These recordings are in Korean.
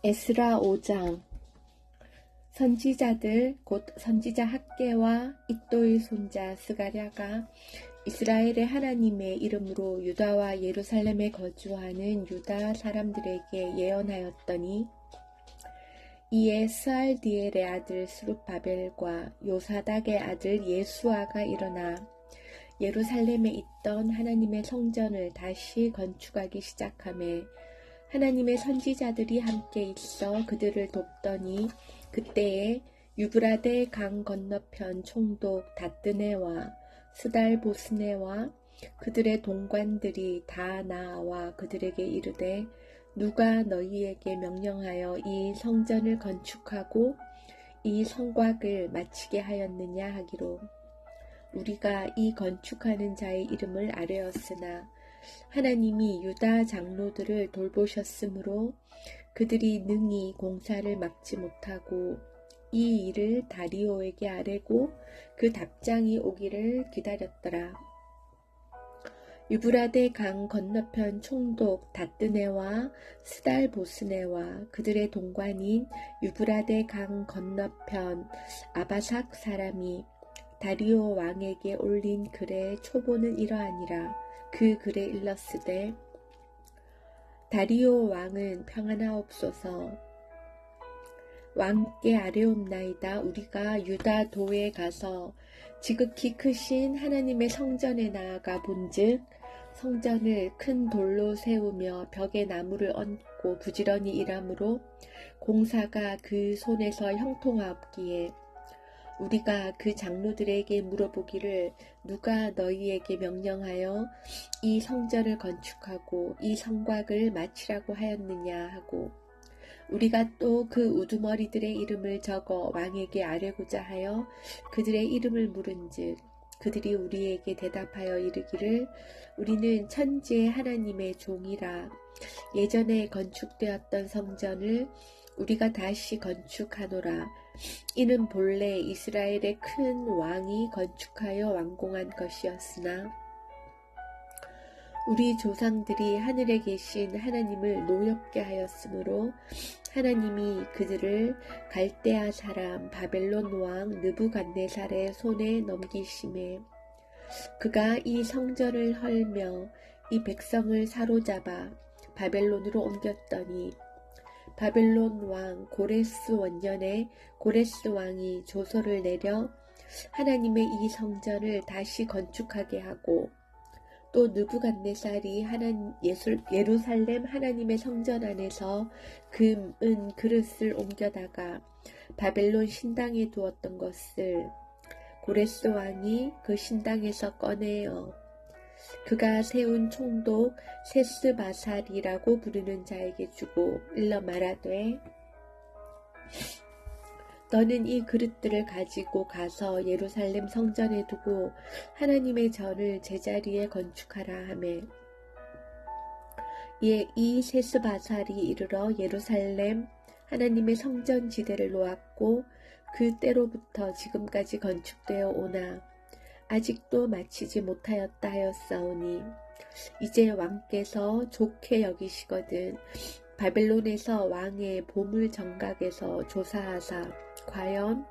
에스라 5장. 선지자들 곧 선지자 학개와 id도의 손자 스가랴가 이스라엘의 하나님의 이름으로 유다와 예루살렘에 거주하는 유다 사람들에게 예언하였더니, 이에 스알디엘의 아들 스룹바벨과 요사닥의 아들 예수아가 일어나 예루살렘에 있던 하나님의 성전을 다시 건축하기 시작하매, 하나님의 선지자들이 함께 있어 그들을 돕더니, 그때에 유브라데 강 건너편 총독 다뜨네와 스달보스네와 그들의 동관들이 다 나와 그들에게 이르되, 누가 너희에게 명령하여 이 성전을 건축하고 이 성곽을 마치게 하였느냐 하기로, 우리가 이 건축하는 자의 이름을 아뢰었으나 하나님이 유다 장로들을 돌보셨으므로 그들이 능히 공사를 막지 못하고 이 일을 다리오에게 아뢰고 그 답장이 오기를 기다렸더라. 유브라데 강 건너편 총독 다뜨네와 스달보스네와 그들의 동관인 유브라데 강 건너편 아바삭 사람이 다리오 왕에게 올린 글의 초보는 이러하니라. 그 글에 일렀으되, 다리오 왕은 평안하옵소서. 왕께 아뢰옵나이다. 우리가 유다 도에 가서 지극히 크신 하나님의 성전에 나아가 본즉, 성전을 큰 돌로 세우며 벽에 나무를 얹고 부지런히 일하므로 공사가 그 손에서 형통하옵기에, 우리가 그 장로들에게 물어보기를, 누가 너희에게 명령하여 이 성전을 건축하고 이 성곽을 마치라고 하였느냐 하고, 우리가 또 그 우두머리들의 이름을 적어 왕에게 아뢰고자 하여 그들의 이름을 물은즉, 그들이 우리에게 대답하여 이르기를, 우리는 천지의 하나님의 종이라. 예전에 건축되었던 성전을 우리가 다시 건축하노라. 이는 본래 이스라엘의 큰 왕이 건축하여 완공한 것이었으나, 우리 조상들이 하늘에 계신 하나님을 노엽게 하였으므로 하나님이 그들을 갈대아 사람 바벨론 왕 느부갓네살의 손에 넘기심에, 그가 이 성전을 헐며 이 백성을 사로잡아 바벨론으로 옮겼더니, 바벨론 왕 고레스 원년에 고레스 왕이 조서를 내려 하나님의 이 성전을 다시 건축하게 하고, 또 느부갓네살이 예루살렘 하나님의 성전 안에서 금, 은, 그릇을 옮겨다가 바벨론 신당에 두었던 것을 고레스 왕이 그 신당에서 꺼내어 그가 세운 총독 세스바살이라고 부르는 자에게 주고 일러 말하되, 너는 이 그릇들을 가지고 가서 예루살렘 성전에 두고 하나님의 전을 제자리에 건축하라 하매, 이에 이 세스바살이 이르러 예루살렘 하나님의 성전 지대를 놓았고, 그 때로부터 지금까지 건축되어 오나 아직도 마치지 못하였다 하였사오니, 이제 왕께서 좋게 여기시거든 바벨론에서 왕의 보물 정각에서 조사하사 과연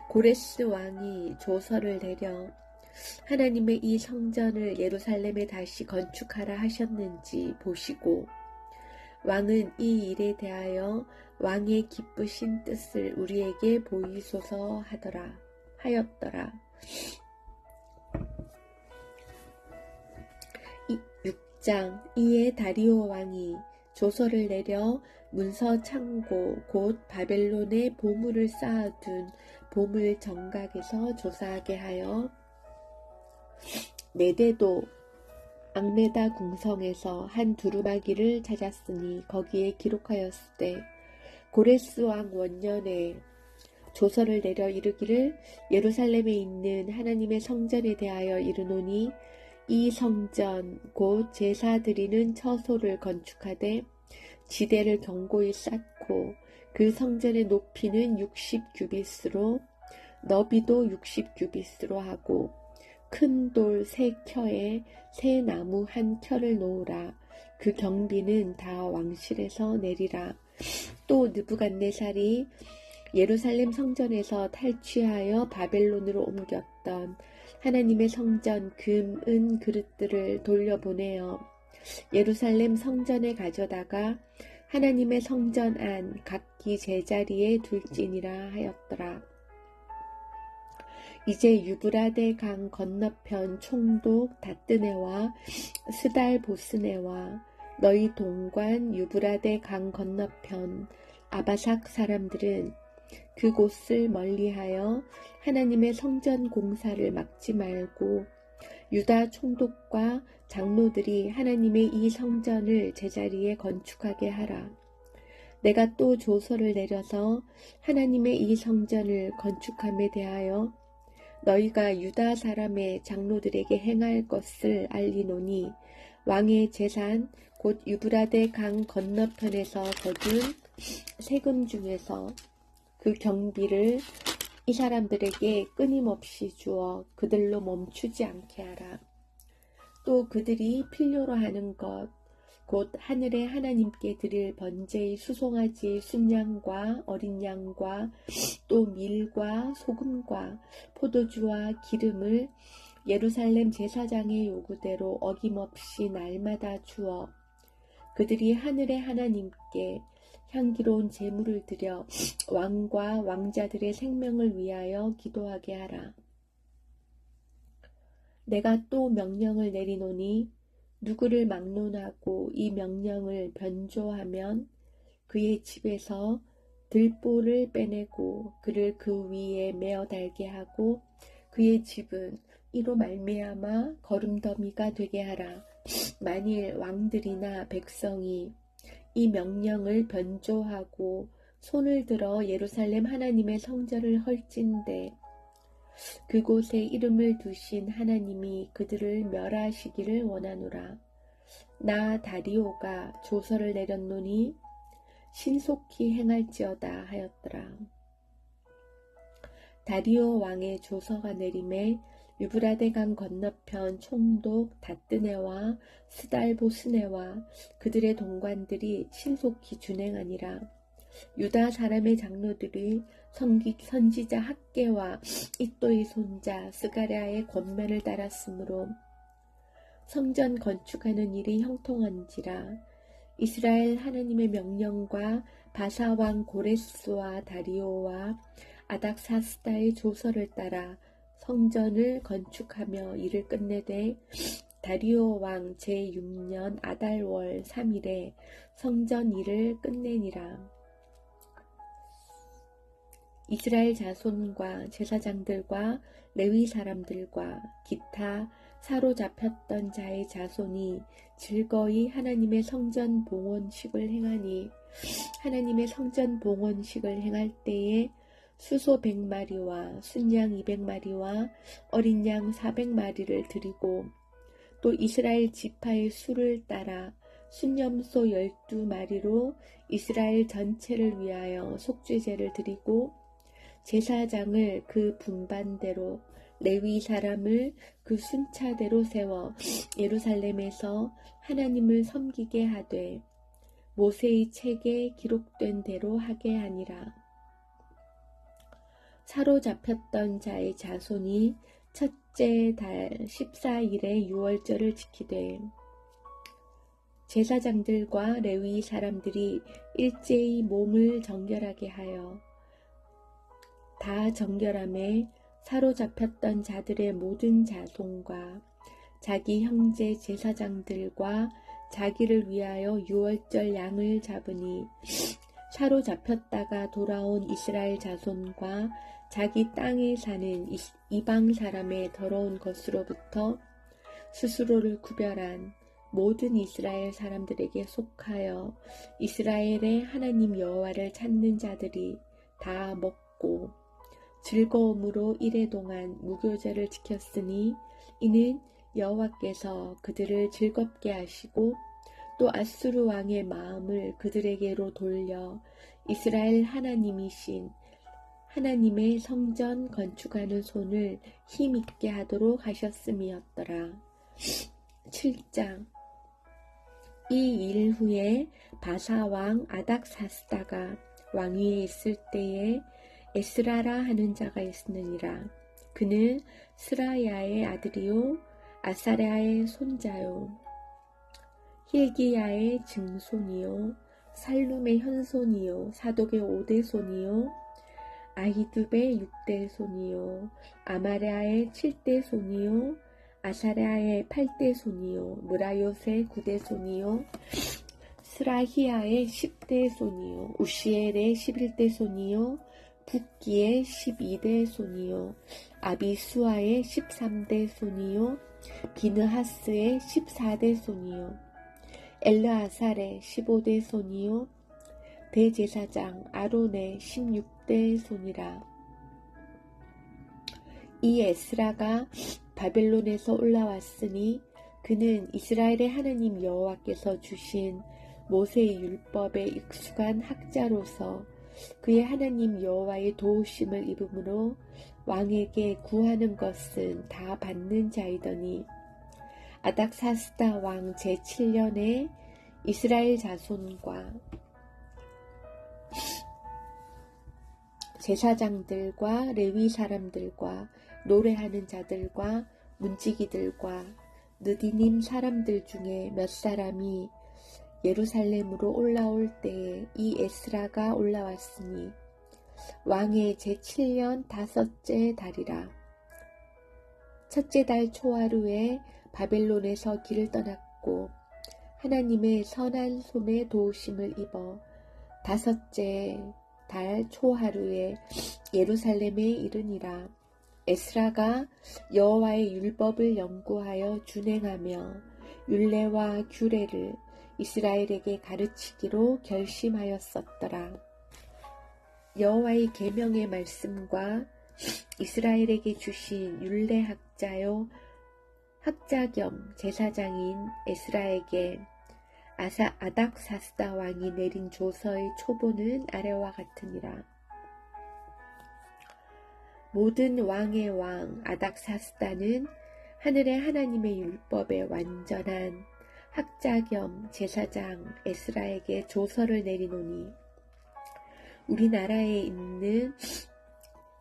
고레스 왕이 조서를 내려 하나님의 이 성전을 예루살렘에 다시 건축하라 하셨는지 보시고, 왕은 이 일에 대하여 왕의 기쁘신 뜻을 우리에게 보이소서 하였더라. 6장. 이에 다리오 왕이 조서를 내려 문서 창고 곧 바벨론에 보물을 쌓아둔 보물 정각에서 조사하게 하여, 네데도 앙메다 궁성에서 한 두루마기를 찾았으니 거기에 기록하였으되, 고레스 왕 원년에 조서를 내려 이르기를, 예루살렘에 있는 하나님의 성전에 대하여 이르노니, 이 성전 곧 제사 드리는 처소를 건축하되 지대를 견고히 쌓고 그 성전의 높이는 60규빗으로 너비도 60규빗으로 하고, 큰 돌 3켜에 새 나무 1켜를 놓으라. 그 경비는 다 왕실에서 내리라. 또 느부갓네살이 예루살렘 성전에서 탈취하여 바벨론으로 옮겼던 하나님의 성전 금, 은 그릇들을 돌려보내어 예루살렘 성전에 가져다가 하나님의 성전 안 각기 제자리에 둘지니라 하였더라. 이제 유브라데 강 건너편 총독 다뜨네와 스달 보스네와 너희 동관 유브라데 강 건너편 아바삭 사람들은 그곳을 멀리하여 하나님의 성전 공사를 막지 말고 유다 총독과 장로들이 하나님의 이 성전을 제자리에 건축하게 하라. 내가 또 조서를 내려서 하나님의 이 성전을 건축함에 대하여 너희가 유다 사람의 장로들에게 행할 것을 알리노니 왕의 재산 곧 유브라데 강 건너편에서 거둔 세금 중에서 그 경비를 이 사람들에게 끊임없이 주어 그들로 멈추지 않게 하라. 또 그들이 필요로 하는 것 곧 하늘의 하나님께 드릴 번제의 수송아지의 순양과 어린 양과 또 밀과 소금과 포도주와 기름을 예루살렘 제사장의 요구대로 어김없이 날마다 주어 그들이 하늘의 하나님께 향기로운 제물을 드려 왕과 왕자들의 생명을 위하여 기도하게 하라. 내가 또 명령을 내리노니 누구를 막론하고 이 명령을 변조하면 그의 집에서 들보를 빼내고 그를 그 위에 메어 달게 하고 그의 집은 이로 말미암아 거름더미가 되게 하라. 만일 왕들이나 백성이 이 명령을 변조하고 손을 들어 예루살렘 하나님의 성전을 헐진대 그곳에 이름을 두신 하나님이 그들을 멸하시기를 원하노라. 나 다리오가 조서를 내렸노니 신속히 행할지어다 하였더라. 다리오 왕의 조서가 내림에 유브라데 강 건너편 총독 다뜨네와 스달보스네와 그들의 동관들이 신속히 준행하니라. 유다 사람의 장로들이 선지자 학개와 이또의 손자 스가랴의 권면을 따랐으므로 성전 건축하는 일이 형통한지라. 이스라엘 하나님의 명령과 바사왕 고레스와 다리오와 아닥사스다의 조서를 따라 성전을 건축하며 일을 끝내되 다리오 왕 제6년 아달월 3일에 성전 일을 끝내니라. 이스라엘 자손과 제사장들과 레위 사람들과 기타 사로잡혔던 자의 자손이 즐거이 하나님의 성전 봉헌식을 행하니 하나님의 성전 봉헌식을 행할 때에 수소 100마리와 순양 200마리와 어린 양 400마리를 드리고 또 이스라엘 지파의 수를 따라 순염소 12마리로 이스라엘 전체를 위하여 속죄제를 드리고 제사장을 그 분반대로 레위 사람을 그 순차대로 세워 예루살렘에서 하나님을 섬기게 하되 모세의 책에 기록된 대로 하게 하니라. 사로잡혔던 자의 자손이 첫째 달 14일에 유월절을 지키되 제사장들과 레위 사람들이 일제히 몸을 정결하게 하여 다 정결함에 사로잡혔던 자들의 모든 자손과 자기 형제 제사장들과 자기를 위하여 유월절 양을 잡으니 사로잡혔다가 돌아온 이스라엘 자손과 자기 땅에 사는 이방 사람의 더러운 것으로부터 스스로를 구별한 모든 이스라엘 사람들에게 속하여 이스라엘의 하나님 여호와를 찾는 자들이 다 먹고 즐거움으로 이레 동안 무교절을 지켰으니 이는 여호와께서 그들을 즐겁게 하시고 또 아수르 왕의 마음을 그들에게로 돌려 이스라엘 하나님이신 하나님의 성전 건축하는 손을 힘있게 하도록 하셨음이었더라. 7장 이 일 후에 바사 왕 아닥사스다가 왕위에 있을 때에 에스라라 하는 자가 있으니라. 그는 스라야의 아들이요 아사랴의 손자요 힐기야의 증손이요 살룸의 현손이요 사독의 5대손이요 아히둡의 6대손이요 아마랴의 7대손이요 아사랴의 8대손이요 무라요의 9대손이요 스라히야의 10대손이요 우시엘의 11대손이요 붓기의 12대손이요 아비수아의 13대손이요 비느하스의 14대손이요 엘르아살의 15대손이요 대제사장 아론의 16대손이라. 이 에스라가 바벨론에서 올라왔으니 그는 이스라엘의 하나님 여호와께서 주신 모세의 율법에 익숙한 학자로서 그의 하나님 여호와의 도우심을 입음으로 왕에게 구하는 것은 다 받는 자이더니 아닥사스다 왕 제7년에 이스라엘 자손과 제사장들과 레위 사람들과 노래하는 자들과 문지기들과 느디님 사람들 중에 몇 사람이 예루살렘으로 올라올 때에 이 에스라가 올라왔으니 왕의 제7년 5째 달이라. 첫째 달 초하루에 바벨론에서 길을 떠났고 하나님의 선한 손에 도우심을 입어 5째 달 초하루에 예루살렘에 이르니라. 에스라가 여호와의 율법을 연구하여 준행하며 율례와 규례를 이스라엘에게 가르치기로 결심하였었더라. 여호와의 계명의 말씀과 이스라엘에게 주신 율례학자요 학자 겸 제사장인 에스라에게 아닥사스다 왕이 내린 조서의 초보는 아래와 같으니라. 모든 왕의 왕 아닥사스다는 하늘의 하나님의 율법에 완전한 학자 겸 제사장 에스라에게 조서를 내리노니 우리나라에 있는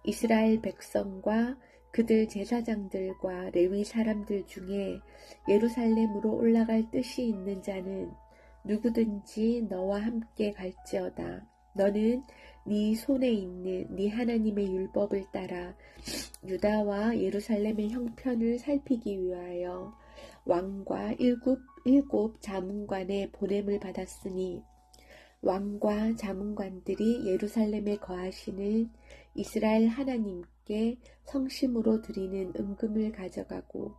이스라엘 백성과 그들 제사장들과 레위 사람들 중에 예루살렘으로 올라갈 뜻이 있는 자는 누구든지 너와 함께 갈지어다. 너는 네 손에 있는 네 하나님의 율법을 따라 유다와 예루살렘의 형편을 살피기 위하여 왕과 일곱 자문관의 보냄을 받았으니 왕과 자문관들이 예루살렘에 거하시는 이스라엘 하나님께 성심으로 드리는 은금을 가져가고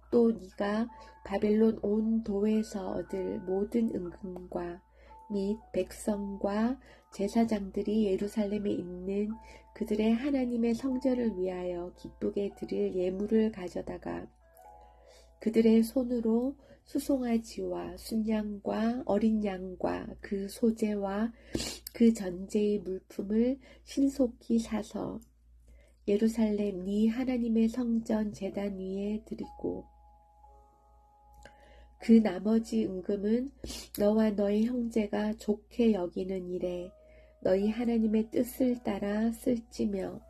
또 네가 바벨론 온 도에서 얻을 모든 은금과 및 백성과 제사장들이 예루살렘에 있는 그들의 하나님의 성전을 위하여 기쁘게 드릴 예물을 가져다가 그들의 손으로 수송아지와 순양과 어린 양과 그 소재와 그 전제의 물품을 신속히 사서 예루살렘 네 하나님의 성전 제단 위에 드리고 그 나머지 은금은 너와 너희 형제가 좋게 여기는 일에 너희 하나님의 뜻을 따라 쓸지며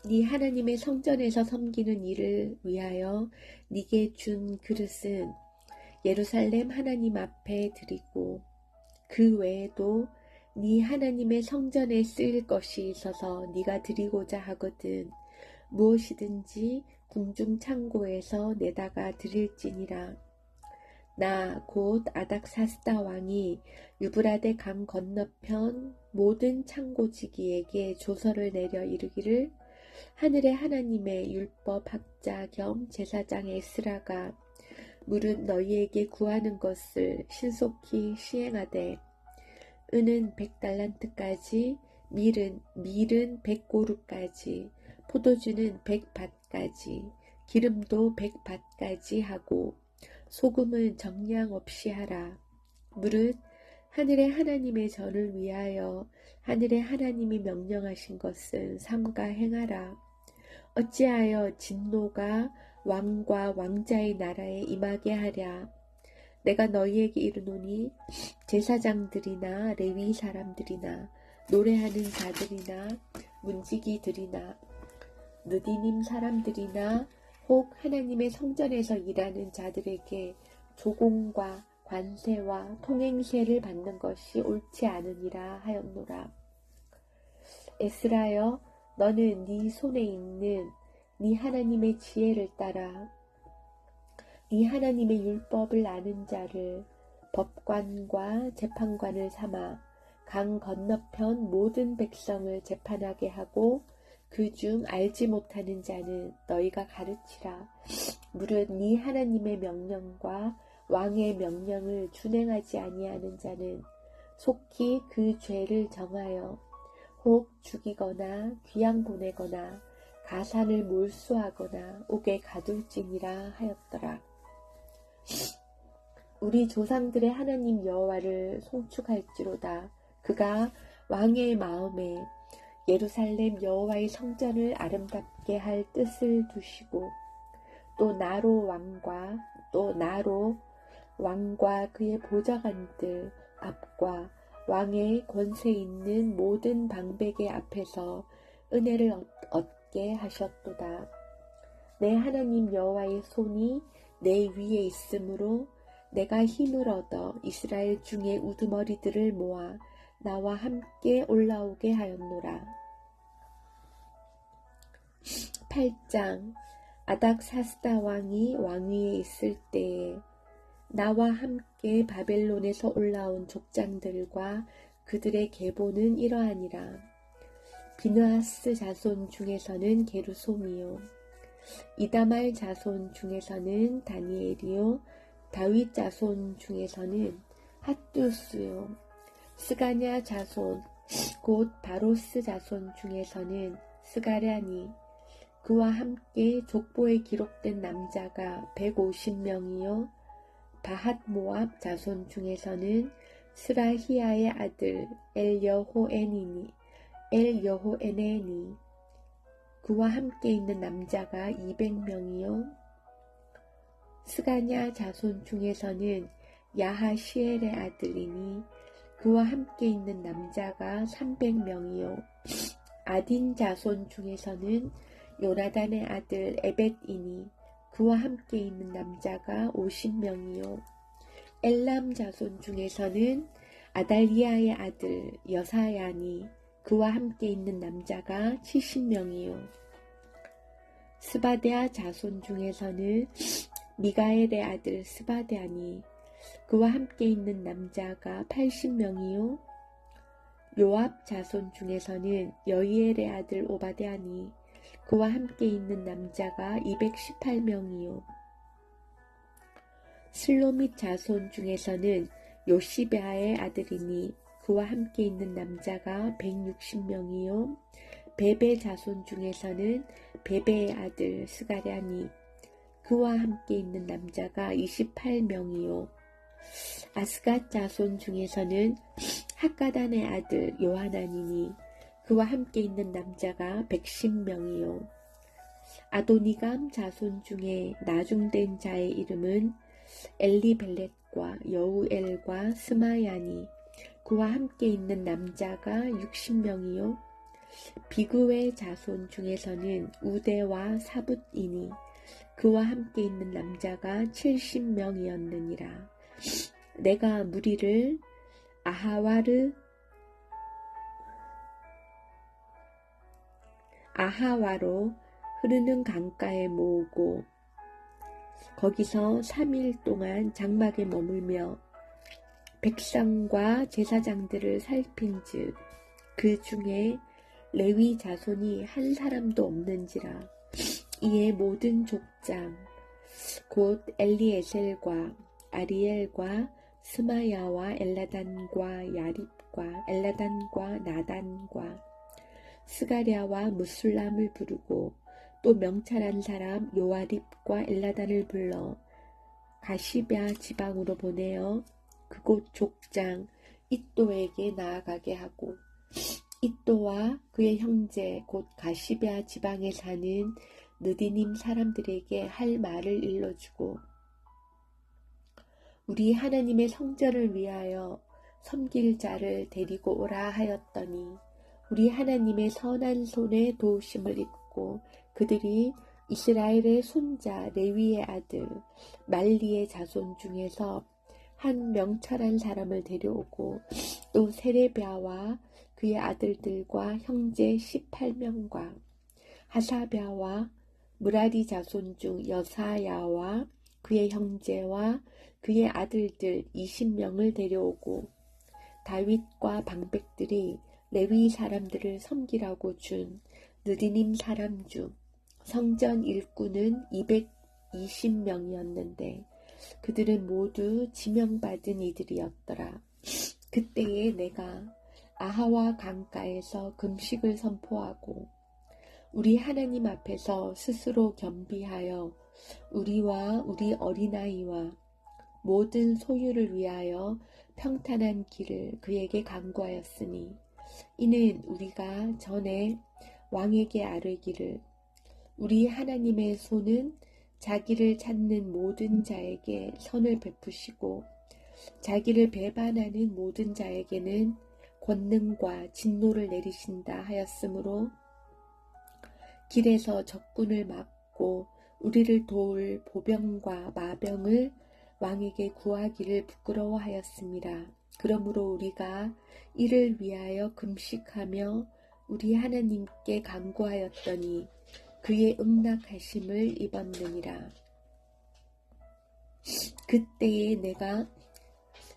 네 하나님의 성전에서 섬기는 일을 위하여 네게 준 그릇은 예루살렘 하나님 앞에 드리고 그 외에도 네 하나님의 성전에 쓰일 것이 있어서 네가 드리고자 하거든 무엇이든지 궁중 창고에서 내다가 드릴지니라. 나 곧 아닥사스다 왕이 유브라데 강 건너편 모든 창고지기에게 조서를 내려 이르기를 하늘의 하나님의 율법 학자 겸 제사장 에스라가 무릇 너희에게 구하는 것을 신속히 시행하되 은은 100달란트까지 밀은 100고루까지 포도주는 100밭까지 기름도 100밭까지 하고 소금은 정량 없이 하라. 무릇 하늘의 하나님의 전을 위하여 하늘의 하나님이 명령하신 것은 삼가 행하라. 어찌하여 진노가 왕과 왕자의 나라에 임하게 하랴. 내가 너희에게 이르노니 제사장들이나 레위 사람들이나 노래하는 자들이나 문지기들이나 느디님 사람들이나 혹 하나님의 성전에서 일하는 자들에게 조공과 관세와 통행세를 받는 것이 옳지 않으니라 하였노라. 에스라여, 너는 네 손에 있는 네 하나님의 지혜를 따라 네 하나님의 율법을 아는 자를 법관과 재판관을 삼아 강 건너편 모든 백성을 재판하게 하고 그중 알지 못하는 자는 너희가 가르치라. 무릇 네 하나님의 명령과 왕의 명령을 준행하지 아니하는 자는 속히 그 죄를 정하여 혹 죽이거나 귀양 보내거나 가산을 몰수하거나 옥에 가둘지니라 하였더라. 우리 조상들의 하나님 여호와를 송축할지로다. 그가 왕의 마음에 예루살렘 여호와의 성전을 아름답게 할 뜻을 두시고 또 나로 왕과 그의 보좌관들 앞과 왕의 권세 있는 모든 방백의 앞에서 은혜를 얻게 하셨도다. 내 하나님 여호와의 손이 내 위에 있으므로 내가 힘을 얻어 이스라엘 중에 우두머리들을 모아 나와 함께 올라오게 하였노라. 8장. 아닥사스다 왕이 왕위에 있을 때에 나와 함께 바벨론에서 올라온 족장들과 그들의 계보는 이러하니라. 비느하스 자손 중에서는 게르솜이요, 이다말 자손 중에서는 다니엘이요, 다윗 자손 중에서는 핫두스요, 스가냐 자손 곧 바로스 자손 중에서는 스가랴니, 그와 함께 족보에 기록된 남자가 150명이요 바핫모압 자손 중에서는 스라히야의 아들 엘여호에네니, 그와 함께 있는 남자가 200명이요 스가냐 자손 중에서는 야하시엘의 아들이니 그와 함께 있는 남자가 300명이요 아딘 자손 중에서는 요나단의 아들 에벳이니 그와 함께 있는 남자가 50명이요 엘람 자손 중에서는 아달리아의 아들 여사야니 그와 함께 있는 남자가 70명이요 스바데아 자손 중에서는 미가엘의 아들 스바데아니 그와 함께 있는 남자가 80명이요 요압 자손 중에서는 여이엘의 아들 오바데아니 그와 함께 있는 남자가 218명이요 슬로밋 자손 중에서는 요시베아의 아들이니 그와 함께 있는 남자가 160명이요 베베 자손 중에서는 베베의 아들 스가랴니 그와 함께 있는 남자가 28명이요 아스갓 자손 중에서는 핫가단의 아들 요하나니니 그와 함께 있는 남자가 110명이요 아도니감 자손 중에 나중된 자의 이름은 엘리벨렛과 여우엘과 스마야니 그와 함께 있는 남자가 60명이요 비그의 자손 중에서는 우데와 사붓이니 그와 함께 있는 남자가 70명이었느니라. 내가 무리를 아하와로 흐르는 강가에 모으고 거기서 3일 동안 장막에 머물며 백성과 제사장들을 살핀즉 그 중에 레위 자손이 한 사람도 없는지라. 이에 모든 족장 곧 엘리에셀과 아리엘과 스마야와 엘라단과 야립과 엘라단과 나단과 스가랴와 무술람을 부르고 또 명찰한 사람 요아립과 엘라단을 불러 가시베아 지방으로 보내어 그곳 족장 잇도에게 나아가게 하고 잇도와 그의 형제 곧 가시베아 지방에 사는 느디님 사람들에게 할 말을 일러주고 우리 하나님의 성전을 위하여 섬길 자를 데리고 오라 하였더니 우리 하나님의 선한 손에 도우심을 입고 그들이 이스라엘의 손자 레위의 아들 말리의 자손 중에서 한 명철한 사람을 데려오고 또 세레비아와 그의 아들들과 형제 18명과 하사랴와 무라리 자손 중 여사야와 그의 형제와 그의 아들들 20명을 데려오고 다윗과 방백들이 레위 사람들을 섬기라고 준 느디님 사람 중 성전 일꾼은 220명이었는데 그들은 모두 지명받은 이들이었더라. 그때에 내가 아하와 강가에서 금식을 선포하고 우리 하나님 앞에서 스스로 겸비하여 우리와 우리 어린아이와 모든 소유를 위하여 평탄한 길을 그에게 간구하였으니 이는 우리가 전에 왕에게 아뢰기를 우리 하나님의 손은 자기를 찾는 모든 자에게 선을 베푸시고 자기를 배반하는 모든 자에게는 권능과 진노를 내리신다 하였으므로 길에서 적군을 막고 우리를 도울 보병과 마병을 왕에게 구하기를 부끄러워하였습니다. 그러므로 우리가 이를 위하여 금식하며 우리 하나님께 간구하였더니 그의 응낙하심을 입었느니라. 그때에 내가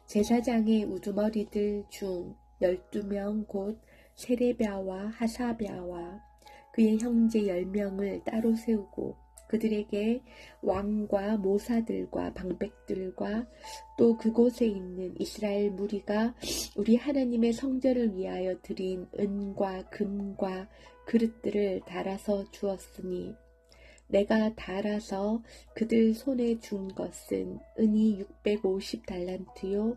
제사장의 우두머리들 중 12명 곧 세레비아와 하사랴와 그의 형제 10명을 따로 세우고 그들에게 왕과 모사들과 방백들과 또 그곳에 있는 이스라엘 무리가 우리 하나님의 성전을 위하여 드린 은과 금과 그릇들을 달아서 주었으니 내가 달아서 그들 손에 준 것은 은이 650달란트요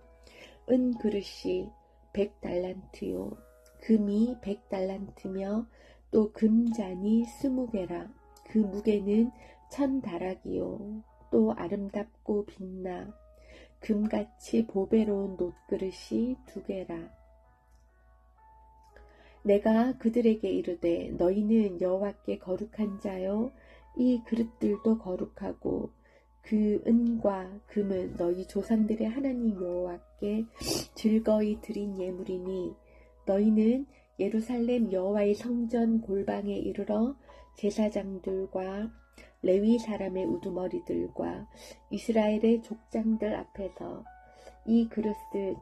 은 그릇이 100달란트요 금이 100달란트며 또 금잔이 20개라. 그 무게는 1000다락이요 또 아름답고 빛나 금같이 보배로운 놋그릇이 2개라. 내가 그들에게 이르되 너희는 여호와께 거룩한 자요 이 그릇들도 거룩하고 그 은과 금은 너희 조상들의 하나님 여호와께 즐거이 드린 예물이니 너희는 예루살렘 여호와의 성전 골방에 이르러 제사장들과 레위 사람의 우두머리들과 이스라엘의 족장들 앞에서 이 그릇을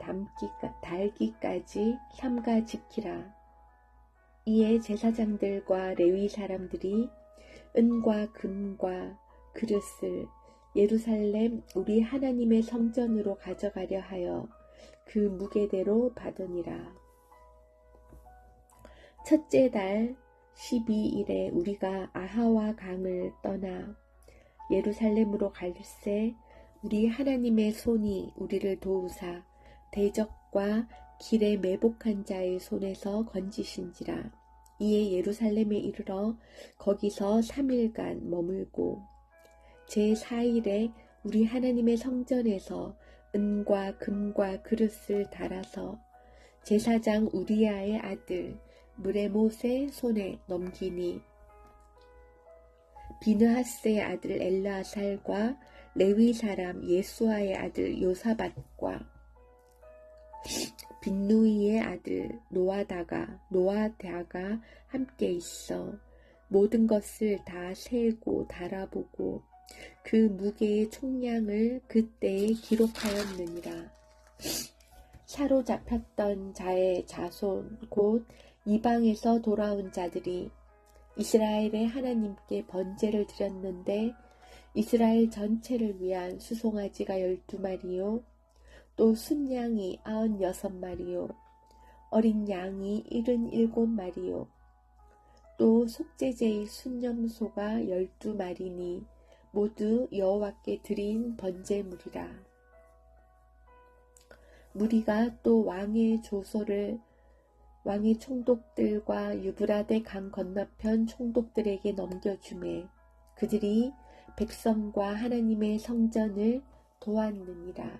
달기까지 삼가 지키라. 이에 제사장들과 레위 사람들이 은과 금과 그릇을 예루살렘 우리 하나님의 성전으로 가져가려 하여 그 무게대로 받으니라. 첫째 달 12일에 우리가 아하와 강을 떠나 예루살렘으로 갈새 우리 하나님의 손이 우리를 도우사 대적과 길에 매복한 자의 손에서 건지신지라. 이에 예루살렘에 이르러 거기서 3일간 머물고 제4일에 우리 하나님의 성전에서 은과 금과 그릇을 달아서 제사장 우리야의 아들 무레못의 손에 넘기니 비느하스의 아들 엘르아살과 레위 사람 예수아의 아들 요사밧과 빈누이의 아들 노아다가 함께 있어 모든 것을 다 세고 달아보고 그 무게의 총량을 그때에 기록하였느니라. 사로잡혔던 자의 자손 곧 이방에서 돌아온 자들이 이스라엘의 하나님께 번제를 드렸는데 이스라엘 전체를 위한 수송아지가 12마리요 또 순양이 96마리요 어린 양이 77마리요 또 속죄제의 순념소가 12마리니 모두 여호와께 드린 번제물이라. 무리가 또 왕의 총독들과 유브라데 강 건너편 총독들에게 넘겨주매 그들이 백성과 하나님의 성전을 도왔느니라.